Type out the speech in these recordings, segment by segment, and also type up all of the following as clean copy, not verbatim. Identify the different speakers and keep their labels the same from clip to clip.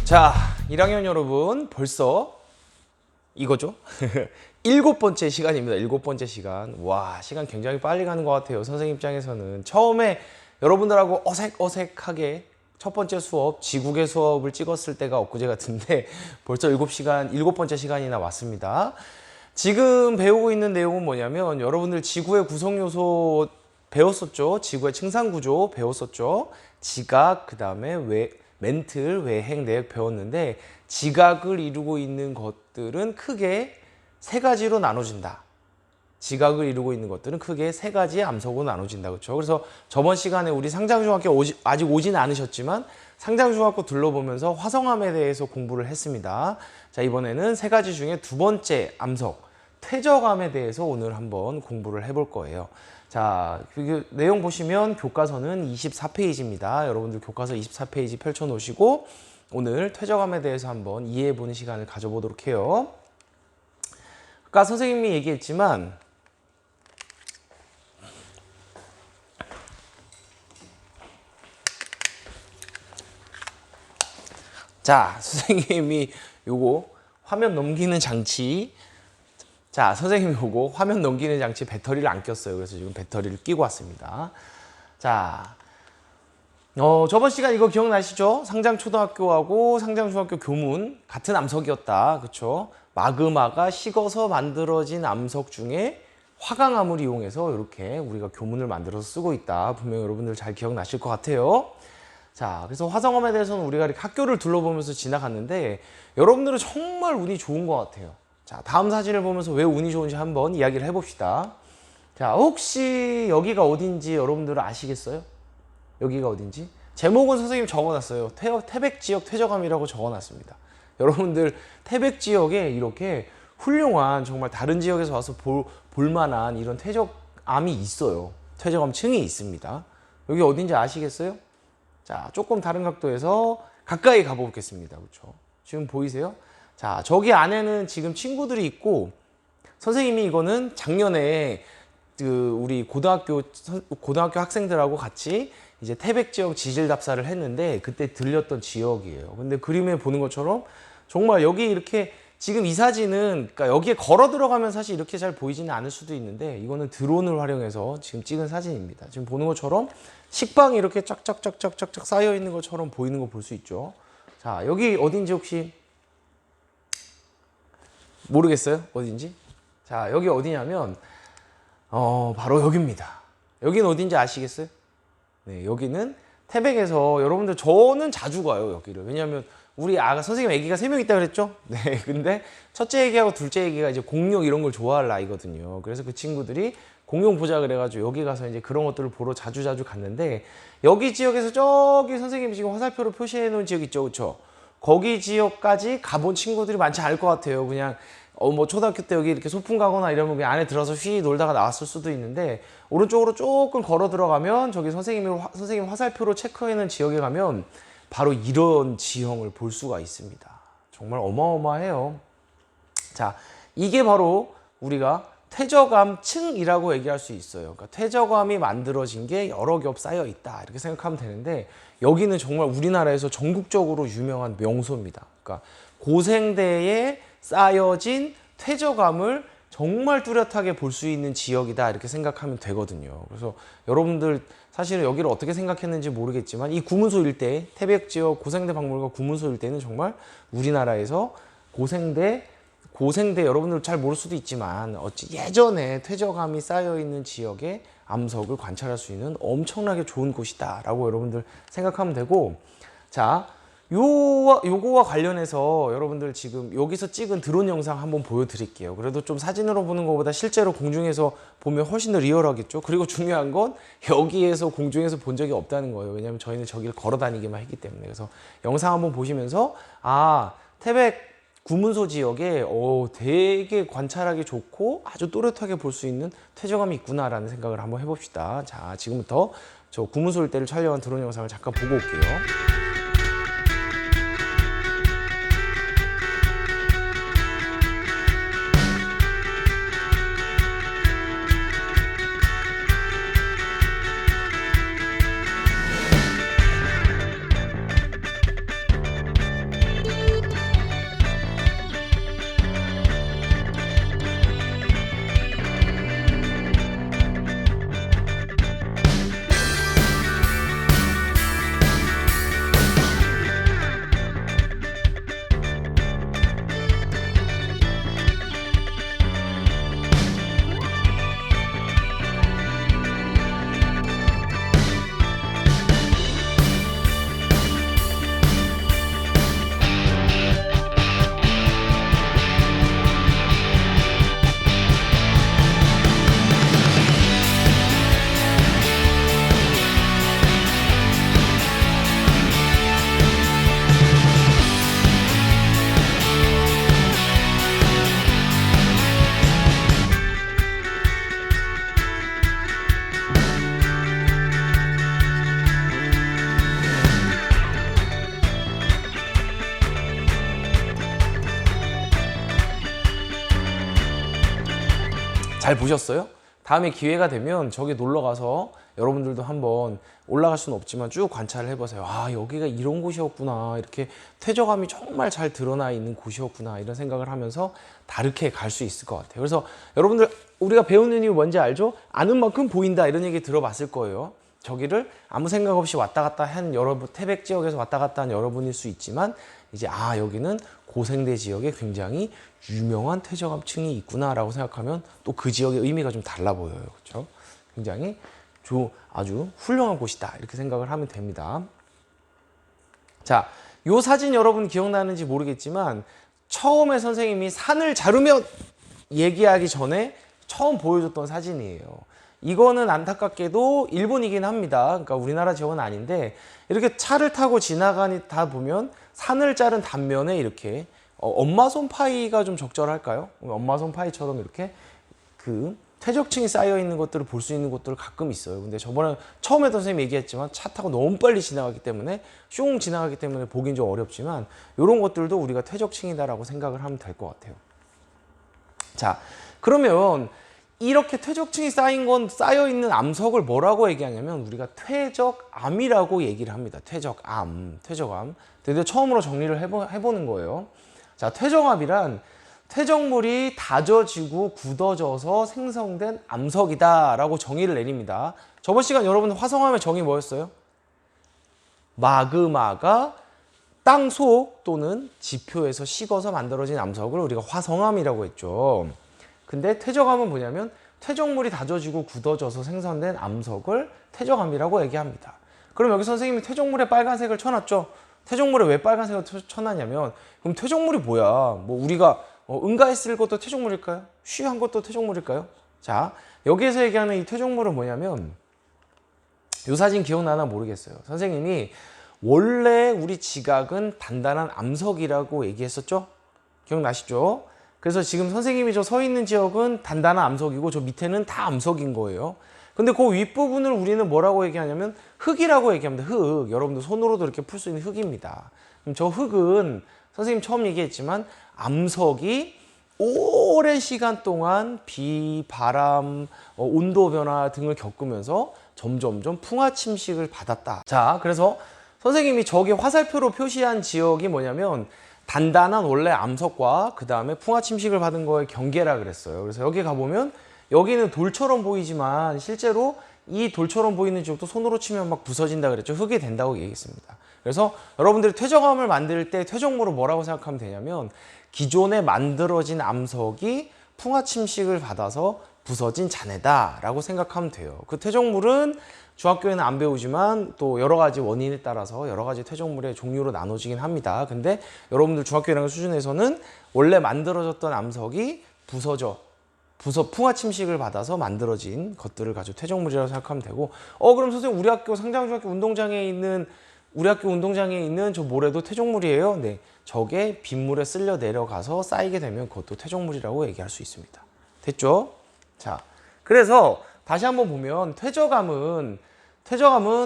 Speaker 1: 자, 1학년 여러분, 벌써 이거죠? 7번째 시간입니다. 7번째 시간. 와, 시간 굉장히 빨리 가는 것 같아요. 선생님 입장에서는. 처음에 여러분들하고 어색어색하게 첫 번째 수업, 지국의 수업을 찍었을 때가 엊그제 같은데 벌써 7번째 시간이나 왔습니다. 지금 배우고 있는 내용은 뭐냐면 여러분들 지구의 구성요소 배웠었죠? 지구의 층상구조 배웠었죠? 지각, 그 다음에 멘틀, 외행, 내역 배웠는데 지각을 이루고 있는 것들은 크게 세 가지로 나눠진다. 지각을 이루고 있는 것들은 크게 세 가지의 암석으로 나눠진다. 그렇죠? 그래서 저번 시간에 우리 상장중학교 아직 오지는 않으셨지만 상장중학교 둘러보면서 화성암에 대해서 공부를 했습니다. 자, 이번에는 세 가지 중에 두 번째 암석, 퇴적암에 대해서 오늘 한번 공부를 해볼 거예요. 자, 그 내용 보시면 교과서는 24페이지입니다. 여러분들 교과서 24페이지 펼쳐 놓으시고 오늘 퇴적암에 대해서 한번 이해해 보는 시간을 가져보도록 해요. 아까 선생님이 얘기했지만 자, 선생님이 요거 화면 넘기는 장치, 자, 선생님이 요거 화면 넘기는 장치 배터리를 안 꼈어요. 그래서 지금 배터리를 끼고 왔습니다. 자, 저번 시간 이거 기억나시죠? 상장초등학교하고 상장중학교 교문 같은 암석이었다. 그쵸? 마그마가 식어서 만들어진 암석 중에 화강암을 이용해서 이렇게 우리가 교문을 만들어서 쓰고 있다. 분명히 여러분들 잘 기억나실 것 같아요. 자, 그래서 화성암에 대해서는 우리가 이렇게 학교를 둘러보면서 지나갔는데 여러분들은 정말 운이 좋은 것 같아요. 자, 다음 사진을 보면서 왜 운이 좋은지 한번 이야기를 해봅시다. 자, 혹시 여기가 어딘지 여러분들은 아시겠어요? 여기가 어딘지? 제목은 선생님 적어놨어요. 태백지역 퇴적암이라고 적어놨습니다. 여러분들 태백지역에 이렇게 훌륭한 정말 다른 지역에서 와서 볼만한 이런 퇴적암이 있어요. 퇴적암층이 있습니다. 여기 어딘지 아시겠어요? 자, 조금 다른 각도에서 가까이 가보겠습니다. 그렇죠? 지금 보이세요? 자, 저기 안에는 지금 친구들이 있고 선생님이 이거는 작년에 우리 고등학교 학생들하고 같이 이제 태백 지역 지질 답사를 했는데 그때 들렸던 지역이에요. 근데 그림에 보는 것처럼 정말 여기 이렇게 지금 이 사진은 그러니까 여기에 걸어 들어가면 사실 이렇게 잘 보이지는 않을 수도 있는데 이거는 드론을 활용해서 지금 찍은 사진입니다. 지금 보는 것처럼 식빵이 이렇게 쫙쫙쫙쫙쫙 쌓여 있는 것처럼 보이는 거 볼 수 있죠. 자, 여기 어딘지 혹시 모르겠어요? 어딘지? 자, 여기 어디냐면 바로 여기입니다. 여기는 어딘지 아시겠어요? 네, 여기는 태백에서 여러분들 저는 자주 가요, 여기를. 왜냐하면 우리 선생님 애기가 3명 있다고 그랬죠? 네, 근데 첫째 애기하고 둘째 애기가 이제 공룡 이런 걸 좋아할 나이거든요. 그래서 그 친구들이 공룡 보자 그래가지고 여기 가서 이제 그런 것들을 보러 자주 갔는데 여기 지역에서 저기 선생님이 지금 화살표로 표시해 놓은 지역 있죠, 그렇죠? 거기 지역까지 가본 친구들이 많지 않을 것 같아요. 그냥 뭐 초등학교 때 여기 이렇게 소풍 가거나 이러면 그냥 안에 들어서 휘 놀다가 나왔을 수도 있는데 오른쪽으로 조금 걸어 들어가면 저기 선생님 화살표로 체크해 놓은 지역에 가면 바로 이런 지형을 볼 수가 있습니다. 정말 어마어마해요. 자, 이게 바로 우리가 퇴적암층이라고 얘기할 수 있어요. 그러니까 퇴적암이 만들어진 게 여러 겹 쌓여 있다 이렇게 생각하면 되는데 여기는 정말 우리나라에서 전국적으로 유명한 명소입니다. 그러니까 고생대에 쌓여진 퇴적암을 정말 뚜렷하게 볼 수 있는 지역이다 이렇게 생각하면 되거든요. 그래서 여러분들 사실은 여기를 어떻게 생각했는지 모르겠지만 이 구문소 일대, 태백 지역 고생대 박물관 구문소 일대는 정말 우리나라에서 고생대 여러분들 잘 모를 수도 있지만 예전에 퇴적암이 쌓여 있는 지역의 암석을 관찰할 수 있는 엄청나게 좋은 곳이다라고 여러분들 생각하면 되고, 자, 요거와 관련해서 여러분들 지금 여기서 찍은 드론 영상 한번 보여드릴게요. 그래도 좀 사진으로 보는 것보다 실제로 공중에서 보면 훨씬 더 리얼하겠죠. 그리고 중요한 건 여기에서 공중에서 본 적이 없다는 거예요. 왜냐하면 저희는 저기를 걸어 다니기만 했기 때문에. 그래서 영상 한번 보시면서 태백 구문소 지역에 되게 관찰하기 좋고 아주 또렷하게 볼 수 있는 퇴적암이 있구나라는 생각을 한번 해봅시다. 자, 지금부터 저 구문소 일대를 촬영한 드론 영상을 잠깐 보고 올게요. 잘 보셨어요? 다음에 기회가 되면 저기 놀러 가서 여러분들도 한번 올라갈 수는 없지만 쭉 관찰을 해보세요. 아, 여기가 이런 곳이었구나. 이렇게 퇴적암이 정말 잘 드러나 있는 곳이었구나. 이런 생각을 하면서 다르게 갈 수 있을 것 같아요. 그래서 여러분들 우리가 배우는 이유 뭔지 알죠? 아는 만큼 보인다. 이런 얘기 들어봤을 거예요. 저기를 아무 생각 없이 왔다 갔다 한 여러분, 태백 지역에서 왔다 갔다 한 여러분일 수 있지만 이제 아, 여기는 고생대 지역에 굉장히 유명한 퇴적암층이 있구나라고 생각하면 또 그 지역의 의미가 좀 달라 보여요. 그렇죠? 굉장히 아주 훌륭한 곳이다. 이렇게 생각을 하면 됩니다. 자, 요 사진 여러분 기억나는지 모르겠지만 처음에 선생님이 산을 자르며 얘기하기 전에 처음 보여줬던 사진이에요. 이거는 안타깝게도 일본이긴 합니다. 그러니까 우리나라 지역은 아닌데 이렇게 차를 타고 지나가다 보면 산을 자른 단면에 이렇게 엄마손 파이가 좀 적절할까요? 엄마손 파이처럼 이렇게 그 퇴적층이 쌓여 있는 것들을 볼 수 있는 곳들을 가끔 있어요. 근데 저번에 처음에도 선생님이 얘기했지만 차 타고 너무 빨리 지나가기 때문에 슝 지나가기 때문에 보긴 좀 어렵지만 이런 것들도 우리가 퇴적층이다라고 생각을 하면 될 것 같아요. 자, 그러면 이렇게 퇴적층이 쌓여 있는 암석을 뭐라고 얘기하냐면 우리가 퇴적암이라고 얘기를 합니다. 퇴적암. 드디어 처음으로 정리를 해보는 거예요. 자, 퇴적암이란 퇴적물이 다져지고 굳어져서 생성된 암석이다라고 정의를 내립니다. 저번 시간 여러분 화성암의 정의 뭐였어요? 마그마가 땅속 또는 지표에서 식어서 만들어진 암석을 우리가 화성암이라고 했죠. 근데 퇴적암은 뭐냐면 퇴적물이 다져지고 굳어져서 생성된 암석을 퇴적암이라고 얘기합니다. 그럼 여기 선생님이 퇴적물에 빨간색을 쳐놨죠? 퇴적물에 왜 빨간색을 쳐놨냐면 그럼 퇴적물이 뭐야? 뭐 우리가 응가했을 것도 퇴적물일까요? 쉬한 것도 퇴적물일까요? 자, 여기에서 얘기하는 이 퇴적물은 뭐냐면 이 사진 기억나나 모르겠어요. 선생님이 원래 우리 지각은 단단한 암석이라고 얘기했었죠? 기억나시죠? 그래서 지금 선생님이 저 서 있는 지역은 단단한 암석이고 저 밑에는 다 암석인 거예요. 근데 그 윗부분을 우리는 뭐라고 얘기하냐면 흙이라고 얘기합니다. 흙. 여러분들 손으로도 이렇게 풀 수 있는 흙입니다. 그럼 저 흙은 선생님 처음 얘기했지만 암석이 오랜 시간 동안 비, 바람, 온도 변화 등을 겪으면서 점점점 풍화 침식을 받았다. 자, 그래서 선생님이 저기 화살표로 표시한 지역이 뭐냐면 단단한 원래 암석과 그 다음에 풍화 침식을 받은 거의 경계라 그랬어요. 그래서 여기 가보면 여기는 돌처럼 보이지만 실제로 이 돌처럼 보이는 지역도 손으로 치면 막 부서진다 그랬죠. 흙이 된다고 얘기했습니다. 그래서 여러분들이 퇴적암을 만들 때 퇴적물을 뭐라고 생각하면 되냐면 기존에 만들어진 암석이 풍화 침식을 받아서 부서진 잔해다라고 생각하면 돼요. 그 퇴적물은 중학교에는 안 배우지만 또 여러 가지 원인에 따라서 여러 가지 퇴적물의 종류로 나눠지긴 합니다. 근데 여러분들 중학교 1학년 수준에서는 원래 만들어졌던 암석이 풍화 침식을 받아서 만들어진 것들을 가지고 퇴적물이라고 생각하면 되고 그럼 선생님 우리 학교 상장중학교 운동장에 있는 저 모래도 퇴적물이에요? 네, 저게 빗물에 쓸려 내려가서 쌓이게 되면 그것도 퇴적물이라고 얘기할 수 있습니다. 됐죠? 자, 그래서 다시 한번 보면 퇴적암은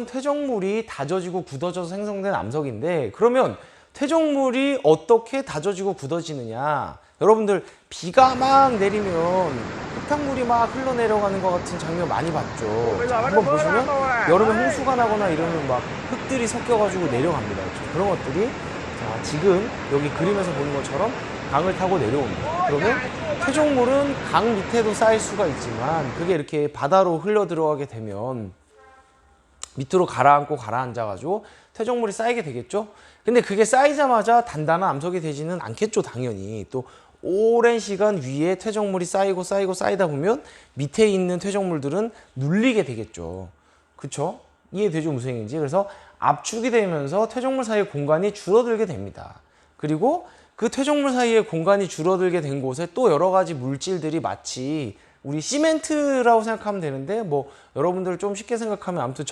Speaker 1: 퇴적물이 다져지고 굳어져서 생성된 암석인데 그러면 퇴적물이 어떻게 다져지고 굳어지느냐? 여러분들 비가 막 내리면 흙탕물이 막 흘러내려가는 것 같은 장면 많이 봤죠. 자, 한번 보시면 여름에 홍수가 나거나 이러면 막 흙들이 섞여가지고 내려갑니다. 그렇죠? 그런 것들이 자, 지금 여기 그림에서 보는 것처럼 강을 타고 내려옵니다. 그러면 퇴적물은 강 밑에도 쌓일 수가 있지만 그게 이렇게 바다로 흘러 들어가게 되면 밑으로 가라앉아가지고 퇴적물이 쌓이게 되겠죠. 근데 그게 쌓이자마자 단단한 암석이 되지는 않겠죠. 당연히 또 오랜 시간 위에 퇴적물이 쌓이다 보면 밑에 있는 퇴적물들은 눌리게 되겠죠. 그쵸? 이해되죠? 무슨 얘기인지. 그래서 압축이 되면서 퇴적물 사이의 공간이 줄어들게 됩니다. 그리고 그 퇴적물 사이의 공간이 줄어들게 된 곳에 또 여러 가지 물질들이 마치 우리 시멘트라고 생각하면 되는데 뭐 여러분들 좀 쉽게 생각하면 아무튼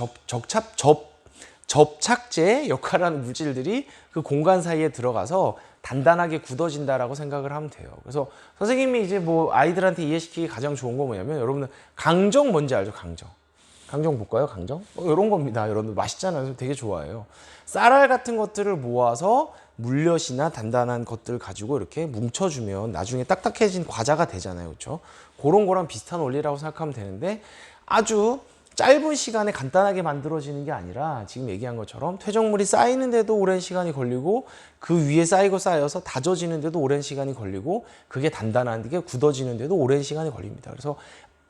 Speaker 1: 접착제 역할하는 물질들이 그 공간 사이에 들어가서 단단하게 굳어진다라고 생각을 하면 돼요. 그래서 선생님이 이제 뭐 아이들한테 이해시키기 가장 좋은 거 뭐냐면 여러분들 강정 뭔지 알죠? 강정 볼까요? 강정? 이런 겁니다. 여러분들 맛있잖아요. 되게 좋아해요. 쌀알 같은 것들을 모아서 물엿이나 단단한 것들 가지고 이렇게 뭉쳐주면 나중에 딱딱해진 과자가 되잖아요. 그렇죠? 그런 거랑 비슷한 원리라고 생각하면 되는데 아주 짧은 시간에 간단하게 만들어지는 게 아니라 지금 얘기한 것처럼 퇴적물이 쌓이는데도 오랜 시간이 걸리고 그 위에 쌓이고 쌓여서 다져지는데도 오랜 시간이 걸리고 그게 단단하게 굳어지는데도 오랜 시간이 걸립니다. 그래서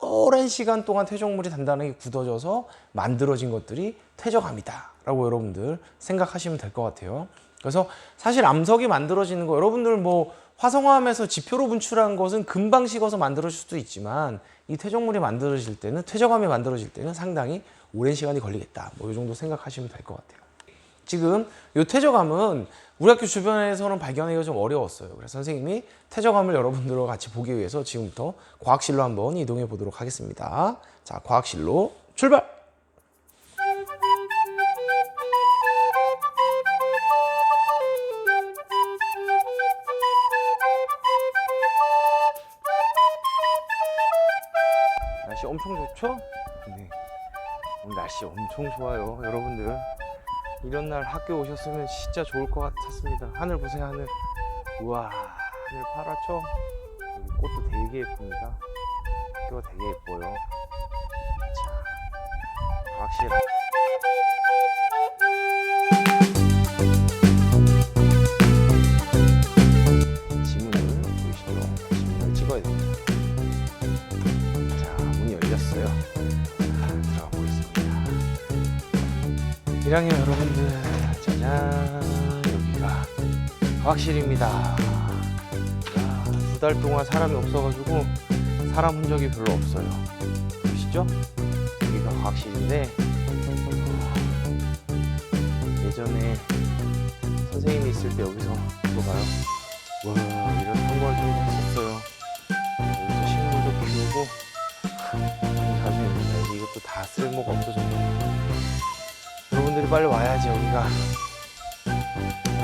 Speaker 1: 오랜 시간 동안 퇴적물이 단단하게 굳어져서 만들어진 것들이 퇴적암이다 라고 여러분들 생각하시면 될 것 같아요. 그래서 사실 암석이 만들어지는 거 여러분들 뭐 화성암에서 지표로 분출한 것은 금방 식어서 만들어질 수도 있지만 이 퇴적물이 만들어질 때는 퇴적암이 만들어질 때는 상당히 오랜 시간이 걸리겠다. 뭐 이 정도 생각하시면 될 것 같아요. 지금 이 퇴적암은 우리 학교 주변에서는 발견하기가 좀 어려웠어요. 그래서 선생님이 퇴적암을 여러분들과 같이 보기 위해서 지금부터 과학실로 한번 이동해 보도록 하겠습니다. 자, 과학실로 출발! 날씨 엄청 좋죠? 네. 오늘 날씨 엄청 좋아요. 여러분들 이런 날 학교 오셨으면 진짜 좋을 것 같았습니다. 하늘 보세요, 하늘. 우와, 하늘 파랗죠? 여기 꽃도 되게 예쁩니다. 학교가 되게 예뻐요. 자, 과학실. 지문을 보이시죠? 지문을 찍어야 됩니다. 자, 문이 열렸어요. 자, 들어가 보겠습니다. 1학년 여러분들, 짜잔, 여기가 과학실입니다. 두 달 동안 사람이 없어가지고 사람 흔적이 별로 없어요. 보시죠? 여기가 과학실인데 예전에 선생님이 있을 때 여기서 이거 봐요. 와, 이런 성과를 했었어요. 여기서 식물도 키우고 자주 했는데 이것도 다 쓸모가 없어졌네요. 여러분들이 빨리 와야지 여기가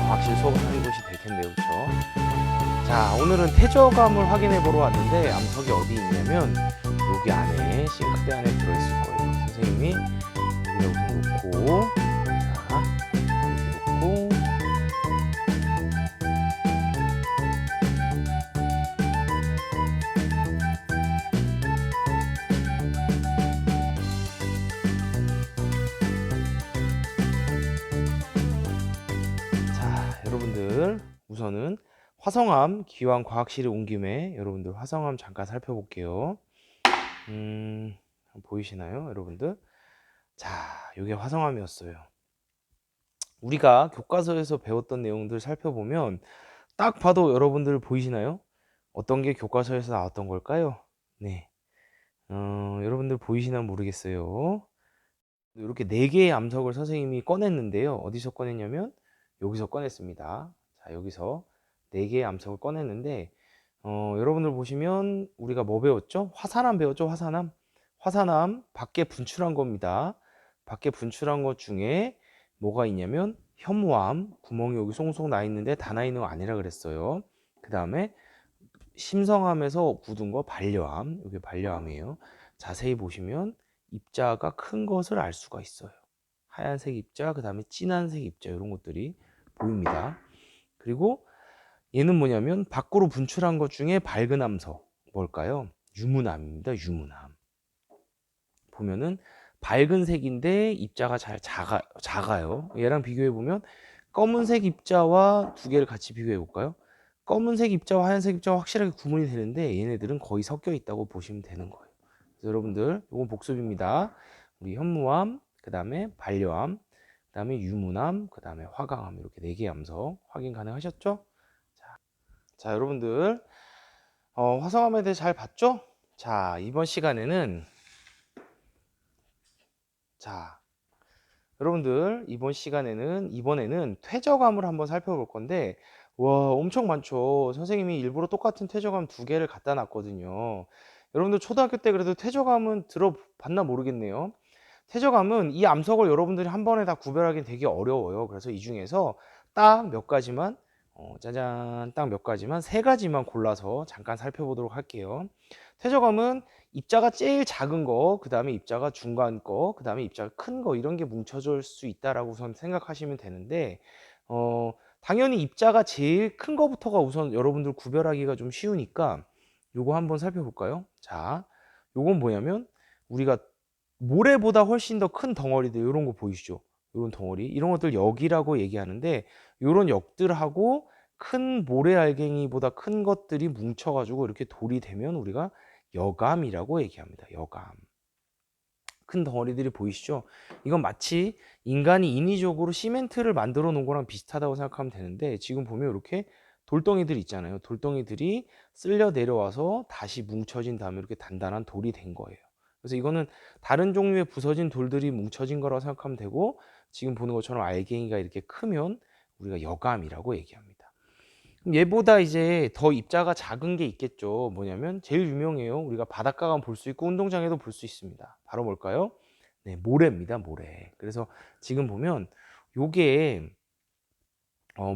Speaker 1: 과학실 수업하는 곳이 될 텐데요. 그렇죠? 자, 오늘은 퇴적암을 확인해 보러 왔는데 암석이 어디 있냐면 여기 안에 싱크대 안에 들어있을 거예요. 선생님이 여기다 우선 놓고, 자, 이렇게 놓고, 자, 여러분들 우선은 화성암 기왕과학실에 온 김에 여러분들 화성암 잠깐 살펴볼게요. 보이시나요, 여러분들? 자, 이게 화성암이었어요. 우리가 교과서에서 배웠던 내용들 살펴보면 딱 봐도 여러분들 보이시나요? 어떤 게 교과서에서 나왔던 걸까요? 네, 여러분들 보이시나 모르겠어요. 이렇게 4개의 암석을 선생님이 꺼냈는데요. 어디서 꺼냈냐면 여기서 꺼냈습니다. 자, 여기서 4개의 암석을 꺼냈는데 여러분들 보시면 우리가 뭐 배웠죠? 화산암 배웠죠? 화산암. 화산암 밖에 분출한 겁니다. 밖에 분출한 것 중에 뭐가 있냐면 현무암, 구멍이 여기 송송 나 있는데 다 나 있는 거 아니라 그랬어요. 그 다음에 심성암에서 굳은 거 반려암, 이게 반려암이에요. 자세히 보시면 입자가 큰 것을 알 수가 있어요. 하얀색 입자, 그 다음에 진한색 입자 이런 것들이 보입니다. 그리고 얘는 뭐냐면 밖으로 분출한 것 중에 밝은 암석 뭘까요? 유문암입니다. 유문암. 보면은 밝은 색인데 입자가 잘 작아요. 얘랑 비교해 보면 검은색 입자와 두 개를 같이 비교해 볼까요? 검은색 입자와 하얀색 입자가 확실하게 구분이 되는데 얘네들은 거의 섞여 있다고 보시면 되는 거예요. 그래서 여러분들 이건 복습입니다. 우리 현무암, 그 다음에 반려암, 그 다음에 유문암, 그 다음에 화강암 이렇게 4개의 암석 확인 가능하셨죠? 자, 여러분들 화성암에 대해 잘 봤죠? 자, 이번 시간에는 자, 여러분들 이번에는 퇴적암을 한번 살펴볼 건데 와, 엄청 많죠. 선생님이 일부러 똑같은 퇴적암 2개를 갖다 놨거든요. 여러분들 초등학교 때 그래도 퇴적암은 들어봤나 모르겠네요. 퇴적암은 이 암석을 여러분들이 한 번에 다 구별하기는 되게 어려워요. 그래서 이 중에서 딱 몇 가지만 짜잔, 딱 몇 가지만 3가지만 골라서 잠깐 살펴보도록 할게요. 퇴적암은 입자가 제일 작은 거, 그 다음에 입자가 중간 거, 그 다음에 입자가 큰 거 이런 게 뭉쳐질 수 있다라고 우선 생각하시면 되는데 당연히 입자가 제일 큰 거부터가 우선 여러분들 구별하기가 좀 쉬우니까 요거 한번 살펴볼까요? 자, 요건 뭐냐면 우리가 모래보다 훨씬 더 큰 덩어리들 이런 거 보이시죠? 이런 덩어리 이런 것들 역이라고 얘기하는데 이런 역들하고 큰 모래 알갱이보다 큰 것들이 뭉쳐가지고 이렇게 돌이 되면 우리가 여감이라고 얘기합니다. 여감. 큰 덩어리들이 보이시죠? 이건 마치 인간이 인위적으로 시멘트를 만들어 놓은 거랑 비슷하다고 생각하면 되는데 지금 보면 이렇게 돌덩이들 있잖아요. 돌덩이들이 쓸려 내려와서 다시 뭉쳐진 다음에 이렇게 단단한 돌이 된 거예요. 그래서 이거는 다른 종류의 부서진 돌들이 뭉쳐진 거라고 생각하면 되고 지금 보는 것처럼 알갱이가 이렇게 크면 우리가 여감이라고 얘기합니다. 그럼 얘보다 이제 더 입자가 작은 게 있겠죠. 뭐냐면 제일 유명해요. 우리가 바닷가 가면 볼 수 있고 운동장에도 볼 수 있습니다. 바로 뭘까요? 네, 모래입니다. 모래. 그래서 지금 보면 요게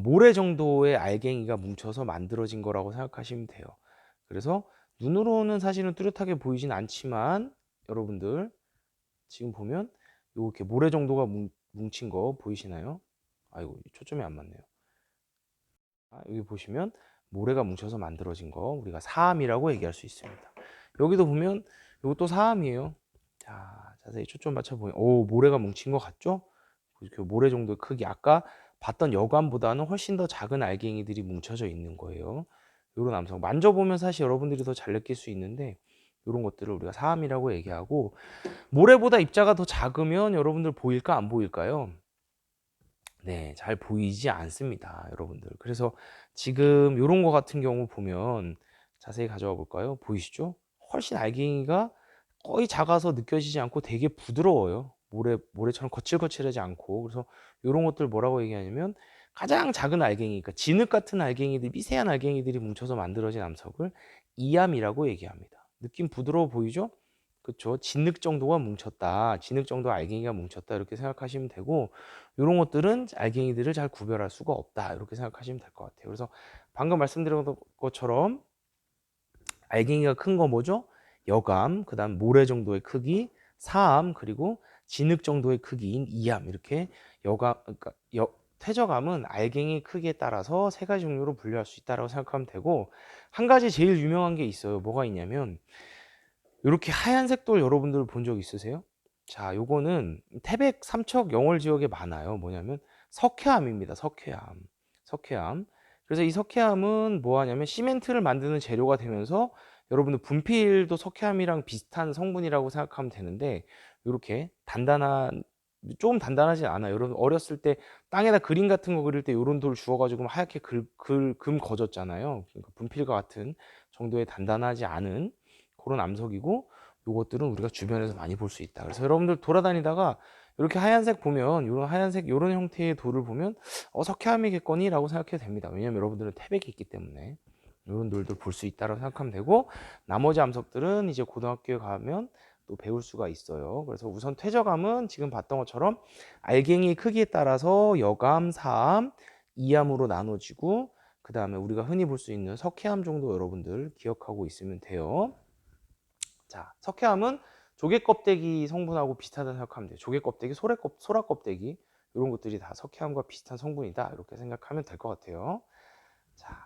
Speaker 1: 모래 정도의 알갱이가 뭉쳐서 만들어진 거라고 생각하시면 돼요. 그래서 눈으로는 사실은 뚜렷하게 보이진 않지만 여러분들 지금 보면 요렇게 모래 정도가 뭉친 거 보이시나요? 아이고 초점이 안 맞네요. 여기 보시면 모래가 뭉쳐서 만들어진 거 우리가 사암이라고 얘기할 수 있습니다. 여기도 보면 이것도 사암이에요. 자, 자세히 초점 맞춰 보면 오, 모래가 뭉친 것 같죠? 그 모래 정도의 크기 아까 봤던 여관보다는 훨씬 더 작은 알갱이들이 뭉쳐져 있는 거예요. 이런 암석 만져보면 사실 여러분들이 더 잘 느낄 수 있는데 이런 것들을 우리가 사암이라고 얘기하고 모래보다 입자가 더 작으면 여러분들 보일까 안 보일까요? 네, 잘 보이지 않습니다, 여러분들. 그래서 지금 요런 거 같은 경우 보면 자세히 가져와 볼까요? 보이시죠? 훨씬 알갱이가 거의 작아서 느껴지지 않고 되게 부드러워요. 모래처럼 거칠거칠하지 않고. 그래서 요런 것들 뭐라고 얘기하냐면 가장 작은 알갱이, 그러니까 진흙 같은 알갱이들, 미세한 알갱이들이 뭉쳐서 만들어진 암석을 이암이라고 얘기합니다. 느낌 부드러워 보이죠? 그쵸? 진흙 정도가 뭉쳤다. 진흙 정도 알갱이가 뭉쳤다. 이렇게 생각하시면 되고, 이런 것들은 알갱이들을 잘 구별할 수가 없다. 이렇게 생각하시면 될 것 같아요. 그래서 방금 말씀드린 것처럼 알갱이가 큰 거 뭐죠? 여감, 그 다음 모래 정도의 크기, 사암, 그리고 진흙 정도의 크기인 이암. 이렇게 여감, 그러니까 퇴적암은 알갱이 크기에 따라서 세 가지 종류로 분류할 수 있다고 생각하면 되고, 한 가지 제일 유명한 게 있어요. 뭐가 있냐면, 이렇게 하얀색 돌 여러분들 본 적 있으세요? 자, 요거는 태백 삼척 영월 지역에 많아요. 뭐냐면 석회암입니다. 석회암. 석회암. 그래서 이 석회암은 뭐 하냐면 시멘트를 만드는 재료가 되면서 여러분들 분필도 석회암이랑 비슷한 성분이라고 생각하면 되는데 이렇게 단단한 조금 단단하지 않아요. 여러분 어렸을 때 땅에다 그림 같은 거 그릴 때 이런 돌 주워가지고 하얗게 금 거졌잖아요. 그러니까 분필과 같은 정도의 단단하지 않은 그런 암석이고 요것들은 우리가 주변에서 많이 볼 수 있다. 그래서 여러분들 돌아다니다가 이렇게 하얀색 보면 이런 하얀색 이런 형태의 돌을 보면 석회암이겠거니라고 생각해도 됩니다. 왜냐면 여러분들은 태백이 있기 때문에 이런 돌들 볼 수 있다고 생각하면 되고 나머지 암석들은 이제 고등학교에 가면 또 배울 수가 있어요. 그래서 우선 퇴적암은 지금 봤던 것처럼 알갱이 크기에 따라서 여감, 사암, 이암으로 나눠지고 그 다음에 우리가 흔히 볼 수 있는 석회암 정도 여러분들 기억하고 있으면 돼요. 자, 석회암은 조개 껍데기 성분하고 비슷하다고 생각하면 돼요. 조개 껍데기, 소라 껍데기 이런 것들이 다 석회암과 비슷한 성분이다. 이렇게 생각하면 될 것 같아요. 자,